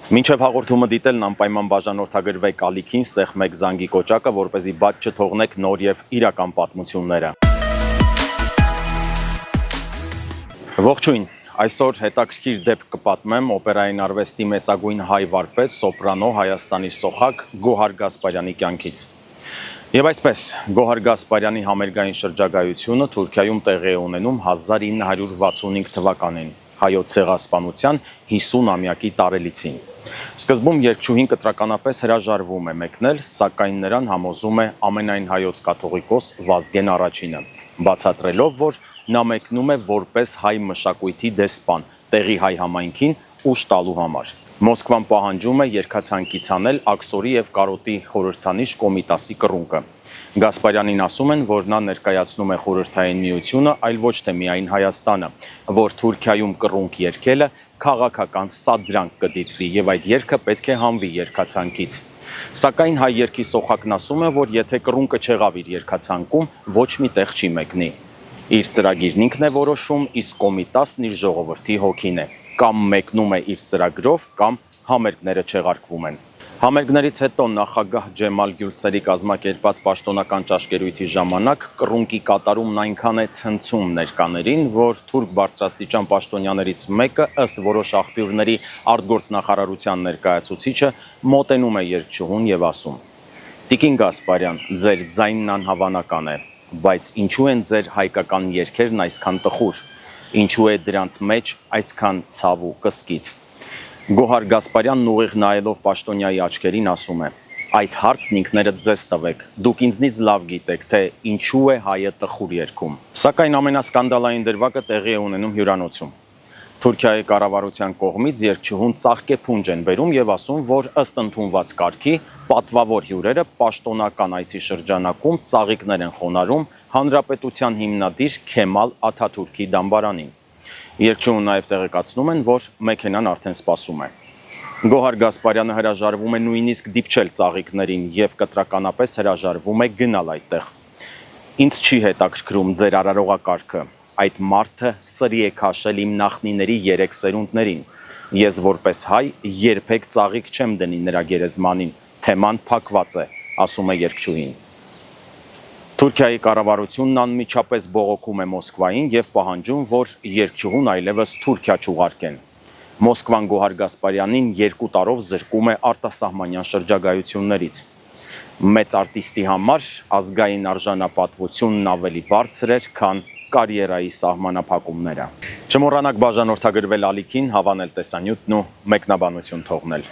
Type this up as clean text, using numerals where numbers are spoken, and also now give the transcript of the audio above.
Մինչև հաղորդումը դիտելն անպայման բաժանորդագրվեք ալիքին, սեղմեք զանգի կոճակը, որպեսզի բաց չթողնեք նոր և իրական պատմությունները։ Ողջույն, այսօր հետաքրքիր դեպք կպատմեմ օպերային արվեստի մեծագույն հայ վարպետ, սոպրանո Հայաստանի սոխակ Գոհար Գասպարյանի կյանքից։ Եվ այսպես, Գոհար Գասպարյանի համերգային շրջագայությունը Թուրքիայում տեղի է ունենում 1965 թվականին, հայոց ցեղասպանության 50-ամյակի տարելիցին։ Սկզբում երգչուհին կտրականապես հրաժարվում է մեկնել, սակայն նրան համոզում է ամենայն հայոց կաթողիկոս Վազգեն Առաջինը, բացատրելով, որ նա մեկնում է որպես հայ մշակույթի դեսպան, տեղի հայ համայնքին ուժ տալու համար։ Մոսկվան պահանջում է երգացանկից հանել աքսորի և կարոտի խորհրդանիշ Կոմիտասի կռունկը։ Գասպարյանին ասում են, որ նա ներկայացնում է Խորհրդային Միությունը, այլ ոչ թե միայն Հայաստանը, որ Թուրքիայում կռունկ երգելը քաղաքական սադրանք կդիտվի և այդ երգը պետք է հանվի երգացանկից։ Սակայն հայ երգի սոխակն ասում է, որ եթե կռունկը չեղավ իր երգացանկում, ոչ մի տեղ չի մեկնի։ Իր ծրագիրն ինքն է որոշում, իսկ Կոմիտասն իր ժողովրդի հոգին է։ Կամ մեկնում է իր ծրագրով, կամ համերգները չեղարկվում են։ Համերգներից հետո նախագահ Ջեմալ Գյուլսերի կազմակերպած պաշտոնական ճաշկերույթի ժամանակ կռունկի կատարումն այնքան է ցնցում ներկաներին, որ թուրք բարձրաստիճան պաշտոնյաներից մեկը ըստ որոշ աղբյուրների արտգործնախարարության ներկայացուցիչը մոտենում է երգչուհուն եւ ասում. «Տիկին Գասպարյան, ձեր ձայնն անհավանական է, բայց ինչու են ձեր հայկական երգերն այսքան տխուր, ինչու է դրանց մեջ այսքան ցավ ու կսկիծ»։ Գոհար Գասպարյանն ուղիղ նայելով պաշտոնյայի աչքերին ասում է. «Այդ հարցն ինքներդ ձեզ տվեք, դուք ինձնից լավ գիտեք, թե ինչու է հայը տխուր երգում»։ Սակայն ամենասկանդալային դրվագը տեղի է ունենում հյուրանոցում։ Թուրքիայի կառավարության կողմից երգչուհուն ծաղկեփունջ են բերում եւ ասում, որ ըստ ընդունված կարգի պատվավոր հյուրերը պաշտոնական այցի շրջանակում ծաղիկներ են խոնարհում հանրապետության հիմնադիր Քեմալ Աթաթուրքի դամբարանին։ Երգչուհուն նաև տեղեկացնում են, որ մեքենան արդեն սպասում է։ Գոհար Գասպարյանը հրաժարվում է նույնիսկ դիպչել ծաղիկներին եւ կտրականապես հրաժարվում է գնալ այդտեղ։ «Ինձ չի հետաքրքրում ձեր արարողակարգը, այդ մարդը սրի է քաշել իմ նախնիների 3 սերունդներին։ Ես որպես հայ երբեք ծաղիկ չեմ դնի նրա գերեզմանին, թեման փակված է», ասում է երգչուհին։ Թուրքիայի կառավարությունն անմիջապես բողոքում է Մոսկվային եւ պահանջում, որ երգչուհուն այլևս Թուրքիա չուղարկեն։ Մոսկվան Գոհար Գասպարյանին 2 տարով զրկում է արտասահմանյան շրջագայություններից։ Մեծ արտիստի համար ազգային արժանապատվությունն ավելի բարձր էր, քան կարիերայի սահմանափակումները։ Չմոռանաք բաժանորդագրվել ալիքին, հավանել տեսանյութն ու մեկնաբանություն թողնել։